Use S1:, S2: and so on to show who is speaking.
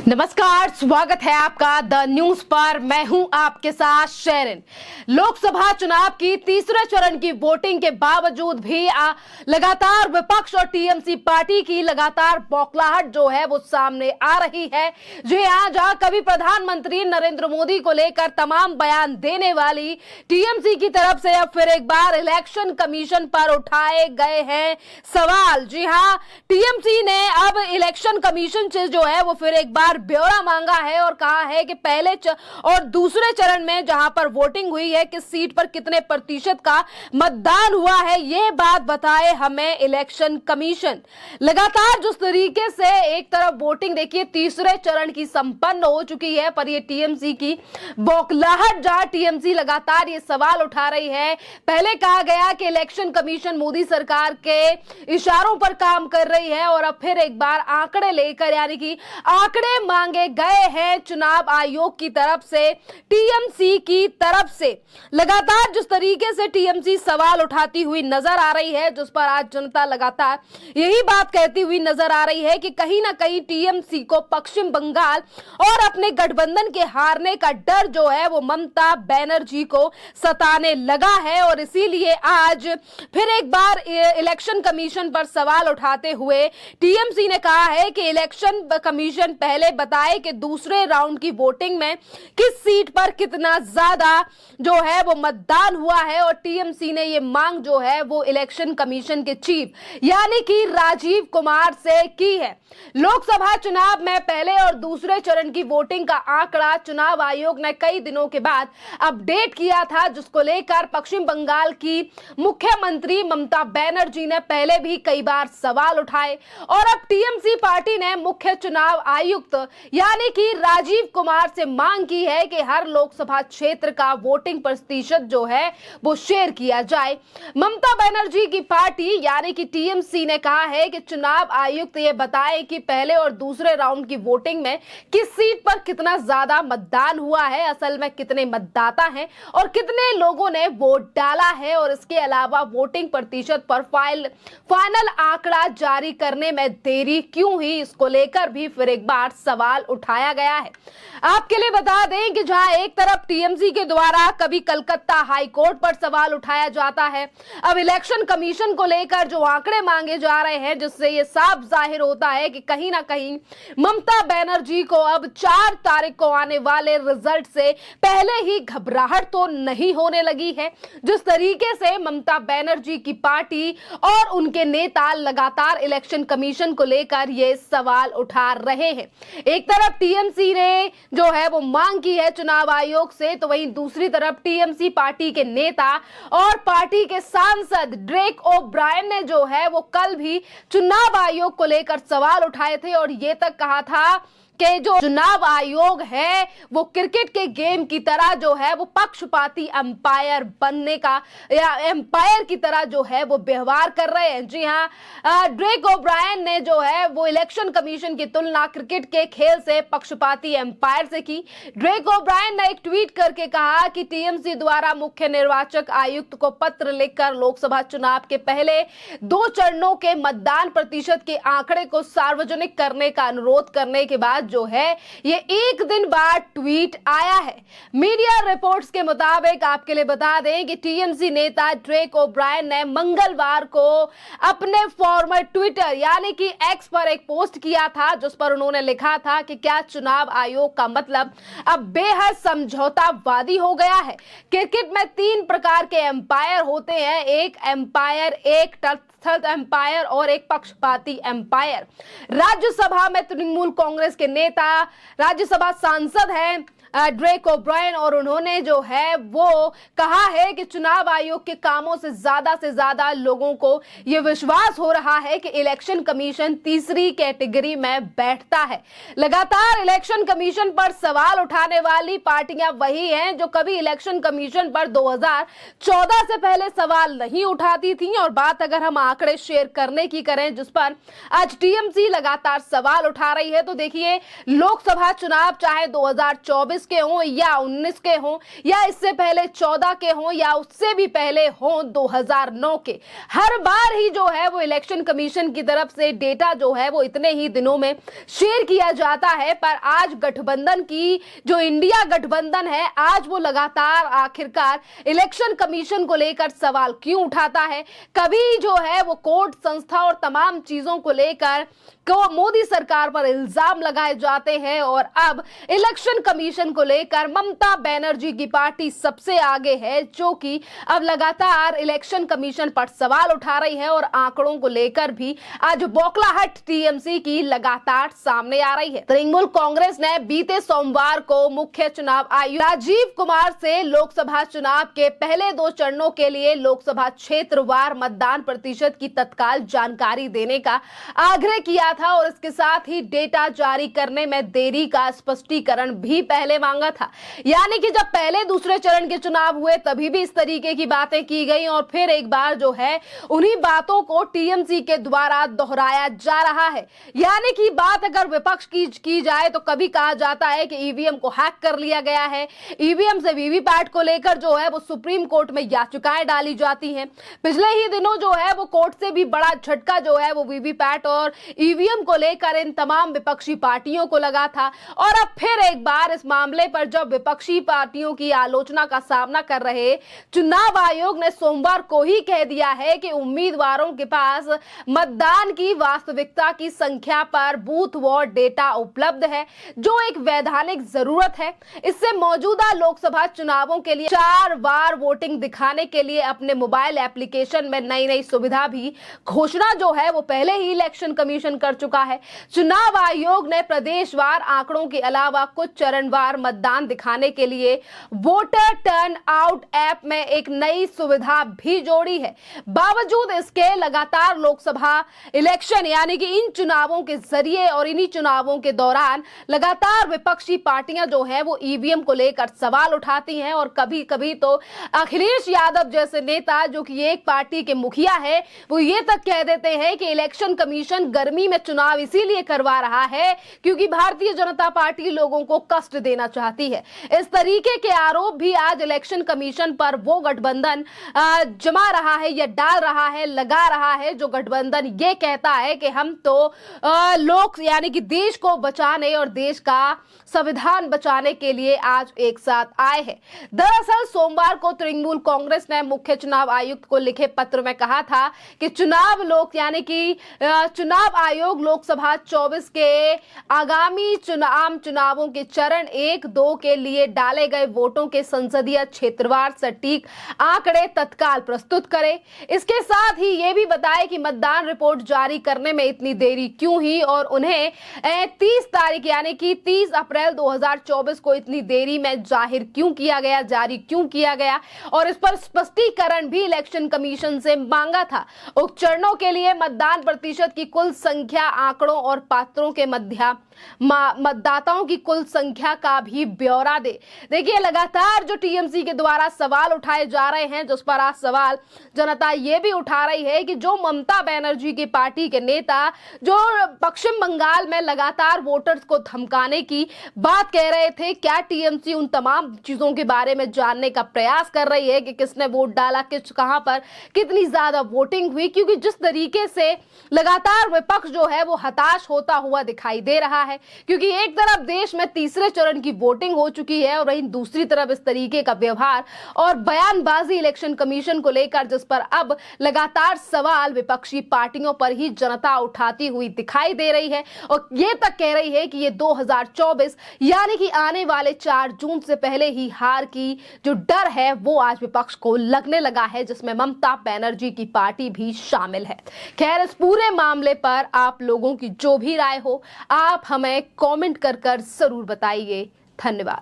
S1: नमस्कार, स्वागत है आपका द न्यूज पर। मैं हूं आपके साथ शेरिन। लोकसभा चुनाव की तीसरे चरण की वोटिंग के बावजूद भी लगातार विपक्ष और टीएमसी पार्टी की लगातार बौखलाहट जो है वो सामने आ रही है। जी हां, जहां कभी प्रधानमंत्री नरेंद्र मोदी को लेकर तमाम बयान देने वाली टीएमसी की तरफ से अब फिर एक बार इलेक्शन कमीशन पर उठाए गए हैं सवाल। जी हां, टीएमसी ने अब इलेक्शन कमीशन से जो है वो फिर एक बार ब्यौरा मांगा है और कहा है कि पहले और दूसरे चरण में जहां पर वोटिंग हुई है, किस सीट पर कितने प्रतिशत का मतदान हुआ है, यह बात बताए हमें इलेक्शन कमीशन। लगातार जिस तरीके से एक तरफ वोटिंग देखिए तीसरे चरण की संपन्न हो चुकी है, पर ये टीएमसी की बौखलाहट, जहां टीएमसी लगातार ये सवाल उठा रही है। पहले कहा गया कि इलेक्शन कमीशन मोदी सरकार के इशारों पर काम कर रही है और अब फिर एक बार आंकड़े लेकर, यानी कि आंकड़े मांगे गए हैं चुनाव आयोग की तरफ से, टीएमसी की तरफ से। लगातार जिस तरीके से टीएमसी सवाल उठाती हुई नजर आ रही है, जिस पर आज जनता लगातार यही बात कहती हुई नजर आ रही है कि कहीं ना कहीं टीएमसी को पश्चिम बंगाल और अपने गठबंधन के हारने का डर जो है वो ममता बनर्जी को सताने लगा है। और इसीलिए आज फिर एक बार इलेक्शन कमीशन पर सवाल उठाते हुए टीएमसी ने कहा है कि इलेक्शन कमीशन पहले बताए कि दूसरे राउंड की वोटिंग में किस सीट पर कितना ज्यादा जो है वो मतदान हुआ है। और टीएमसी ने ये मांग जो है वो इलेक्शन कमीशन के चीफ यानी कि राजीव कुमार से की है। लोकसभा चुनाव में पहले और दूसरे चरण की वोटिंग का आंकड़ा चुनाव आयोग ने कई दिनों के बाद अपडेट किया था, जिसको लेकर पश्चिम बंगाल की मुख्यमंत्री ममता बनर्जी ने पहले भी कई बार सवाल उठाए और अब टीएमसी पार्टी ने मुख्य चुनाव आयुक्त यानी कि राजीव कुमार से मांग की है कि हर लोकसभा क्षेत्र का वोटिंग प्रतिशत जो है वो शेयर किया जाए। ममता बनर्जी की पार्टी यानी कि टीएमसी ने कहा है कि चुनाव आयुक्त ये बताए कि पहले और दूसरे राउंड की वोटिंग में किस सीट पर कितना ज्यादा मतदान हुआ है, असल में कितने मतदाता हैं और कितने लोगों ने वोट डाला है, और इसके अलावा वोटिंग प्रतिशत पर फाइनल आंकड़ा जारी करने में देरी क्यों हुई, इसको लेकर भी फिर एक बार सवाल उठाया गया है। आपके लिए बता दें कि जहां एक तरफ टीएमसी के द्वारा कभी कलकत्ता हाई कोर्ट पर सवाल उठाया जाता है, अब इलेक्शन कमीशन को लेकर जो आंकड़े मांगे जा रहे हैं, जिससे यह साफ जाहिर होता है कि कहीं ना कहीं ममता बनर्जी को अब 4 तारीख को आने वाले रिजल्ट से पहले ही घबराहट तो नहीं होने लगी है। जिस तरीके से ममता बनर्जी की पार्टी और उनके नेता लगातार इलेक्शन कमीशन को लेकर ये सवाल उठा रहे हैं। एक तरफ टीएमसी ने जो है वो मांग की है चुनाव आयोग से, तो वहीं दूसरी तरफ टीएमसी पार्टी के नेता और पार्टी के सांसद ड्रेक ओब्रायन ने जो है वो कल भी चुनाव आयोग को लेकर सवाल उठाए थे और ये तक कहा था कि जो चुनाव आयोग है वो क्रिकेट के गेम की तरह जो है वो पक्षपाती अंपायर बनने का या एम्पायर की तरह जो है वो व्यवहार कर रहे हैं। जी हाँ, ड्रेक ओब्रायन ने जो है वो इलेक्शन कमीशन की तुलना क्रिकेट के खेल से पक्षपाती एम्पायर से की। ड्रेक ओब्रायन ने एक ट्वीट करके कहा कि टीएमसी द्वारा मुख्य निर्वाचक आयुक्त को पत्र लिखकर लोकसभा चुनाव के पहले 2 चरणों के मतदान प्रतिशत के आंकड़े को सार्वजनिक करने का अनुरोध करने के बाद जो है ये एक दिन बाद ट्वीट आया है। मीडिया रिपोर्ट्स के मुताबिक आपके लिए बता दें कि टीएमसी नेता ड्रेक ओब्रायन ने मंगलवार को अपने फॉर्मर ट्विटर यानी कि एक्स पर एक पोस्ट किया था, जिस पर उन्होंने लिखा था कि क्या चुनाव आयोग का मतलब अब बेहद समझौतावादी हो गया है। क्रिकेट में 3 प्रकार के एम्पायर होते हैं, एक एम्पायर, एक थर्ड एम्पायर और एक पक्षपाती एम्पायर। राज्यसभा में तृणमूल कांग्रेस के नेता राज्यसभा सांसद हैं ड्रेक ओब्रायन, और उन्होंने जो है वो कहा है कि चुनाव आयोग के कामों से ज्यादा लोगों को यह विश्वास हो रहा है कि इलेक्शन कमीशन तीसरी कैटेगरी में बैठता है। लगातार इलेक्शन कमीशन पर सवाल उठाने वाली पार्टियां वही हैं जो कभी इलेक्शन कमीशन पर 2014 से पहले सवाल नहीं उठाती थी। और बात अगर हम आंकड़े शेयर करने की करें, जिस पर आज टीएमसी लगातार सवाल उठा रही है, तो देखिए लोकसभा चुनाव चाहे 2024 2019 के हों या 19 के हों या इससे पहले 14 के हों या उससे भी पहले हों 2009 के, हर बार ही जो है वो इलेक्शन कमीशन की तरफ से डेटा जो है वो इतने ही दिनों में शेयर किया जाता है। पर आज गठबंधन की जो इंडिया गठबंधन है, आज वो लगातार आखिरकार इलेक्शन कमीशन को लेकर सवाल क्यों उठाता है। कभी जो है वो कोर्ट संस्था और तमाम चीजों को लेकर मोदी सरकार पर इल्जाम लगाए जाते हैं और अब इलेक्शन कमीशन को लेकर ममता बनर्जी की पार्टी सबसे आगे है, जो कि अब लगातार इलेक्शन कमीशन पर सवाल उठा रही है और आंकड़ों को लेकर भी आज बौखलाहट टीएमसी की लगातार सामने आ रही है। तृणमूल कांग्रेस ने बीते सोमवार को मुख्य चुनाव आयुक्त राजीव कुमार से लोकसभा चुनाव के पहले 2 चरणों के लिए लोकसभा क्षेत्रवार मतदान प्रतिशत की तत्काल जानकारी देने का आग्रह किया था और इसके साथ ही डेटा जारी करने में देरी का स्पष्टीकरण भी पहले मांगा था। यानी कि जब पहले दूसरे चरण के चुनाव हुए तभी भी इस तरीके की बातें की गई और फिर एक बार जो है उन्हीं बातों को टीएमसी के द्वारा दोहराया जा रहा है। यानी कि बात अगर विपक्ष की जाए तो कभी कहा जाता है कि ईवीएम को हैक कर लिया गया है, ईवीएम से वीवीपैट को लेकर जो है वो सुप्रीम कोर्ट में याचिकाएं डाली जाती हैं। पिछले ही दिनों जो है वो कोर्ट से भी बड़ा झटका जो है वो वीवीपैट और ईवीएम को लेकर इन तमाम विपक्षी पार्टियों को लगा था और अब फिर एक बार इस मामले पर जब विपक्षी पार्टियों की आलोचना का सामना कर रहे चुनाव आयोग ने सोमवार को ही कह दिया है कि उम्मीदवारों के पास मतदान की वास्तविकता की संख्या पर बूथ वार डेटा उपलब्ध है, जो एक वैधानिक जरूरत है। इससे मौजूदा लोकसभा चुनावों के लिए 4 बार वोटिंग दिखाने के लिए अपने मोबाइल एप्लीकेशन में नई सुविधा भी घोषणा जो है वो पहले ही इलेक्शन कमीशन कर चुका है। चुनाव आयोग ने प्रदेशवार आंकड़ों के अलावा कुछ चरणवार मतदान दिखाने के लिए वोटर टर्न आउट ऐप में एक नई सुविधा भी जोड़ी है। बावजूद इसके लगातार लोकसभा इलेक्शन यानी कि इन चुनावों के जरिए और इन्हीं चुनावों के दौरान लगातार विपक्षी पार्टियां जो है वो ईवीएम को लेकर सवाल उठाती हैं और कभी कभी तो अखिलेश यादव जैसे नेता, जो कि एक पार्टी के मुखिया है, वो ये तक कह देते हैं कि इलेक्शन कमीशन गर्मी में चुनाव इसीलिए करवा रहा है क्योंकि भारतीय जनता पार्टी लोगों को कष्ट देना चाहती है। इस तरीके के आरोप भी आज इलेक्शन कमीशन पर वो गठबंधन जमा रहा है या डाल रहा है, लगा रहा है, जो गठबंधन ये कहता है कि हम तो लोग यानी कि देश को बचाने और देश का संविधान बचाने के लिए आज एक साथ आए हैं। दरअसल सोमवार को तृणमूल कांग्रेस ने मुख्य चुनाव आयुक्त को लिखे पत्र में कहा था कि चुनाव आयोग लोकसभा 24 के आगामी आम चुनावों के चरण 1-2 के लिए डाले गए वोटों के संसदीय क्षेत्रवार सटीक आंकड़े तत्काल प्रस्तुत करे। इसके साथ ही ये भी बताए कि मतदान रिपोर्ट जारी करने में इतनी देरी क्यों हुई और उन्हें 30 तारीख यानी कि 30 अप्रैल 2024 को इतनी देरी में जारी क्यों किया गया और इस पर स्पष्टीकरण भी इलेक्शन कमीशन से मांगा था। उप चरणों के लिए मतदान प्रतिशत की कुल संख्या, आंकड़ों और पात्रों के मतदाताओं की कुल संख्या का भी ब्यौरा दे। देखिए लगातार जो टीएमसी के द्वारा सवाल उठाए जा रहे हैं, जिस पर आज सवाल जनता ये भी उठा रही है कि जो ममता बनर्जी की पार्टी के नेता जो पश्चिम बंगाल में लगातार वोटर्स को धमकाने की बात कह रहे थे, क्या टीएमसी उन तमाम चीजों के बारे में जानने का प्रयास कर रही है कि किसने वोट डाला, कहां पर कितनी ज्यादा वोटिंग हुई? क्योंकि जिस तरीके से लगातार विपक्ष जो है वो हताश होता हुआ दिखाई दे रहा है, क्योंकि एक तरफ देश में तीसरे चरण की वोटिंग हो चुकी है और वहीं दूसरी तरफ इस तरीके का व्यवहार और बयानबाजी इलेक्शन कमीशन को लेकर, जिस पर अब लगातार सवाल विपक्षी पार्टियों पर ही जनता उठाती हुई दिखाई दे रही है और ये तक कह रही है कि ये 2024 यानी कि आने वाले 4 जून से पहले ही हार की जो डर है वो आज विपक्ष को लगने लगा है, जिसमें ममता बनर्जी की पार्टी भी शामिल है। खैर, इस पूरे मामले पर आप लोगों की जो भी राय हो, आप हमें कमेंट कर जरूर बताइए। धन्यवाद।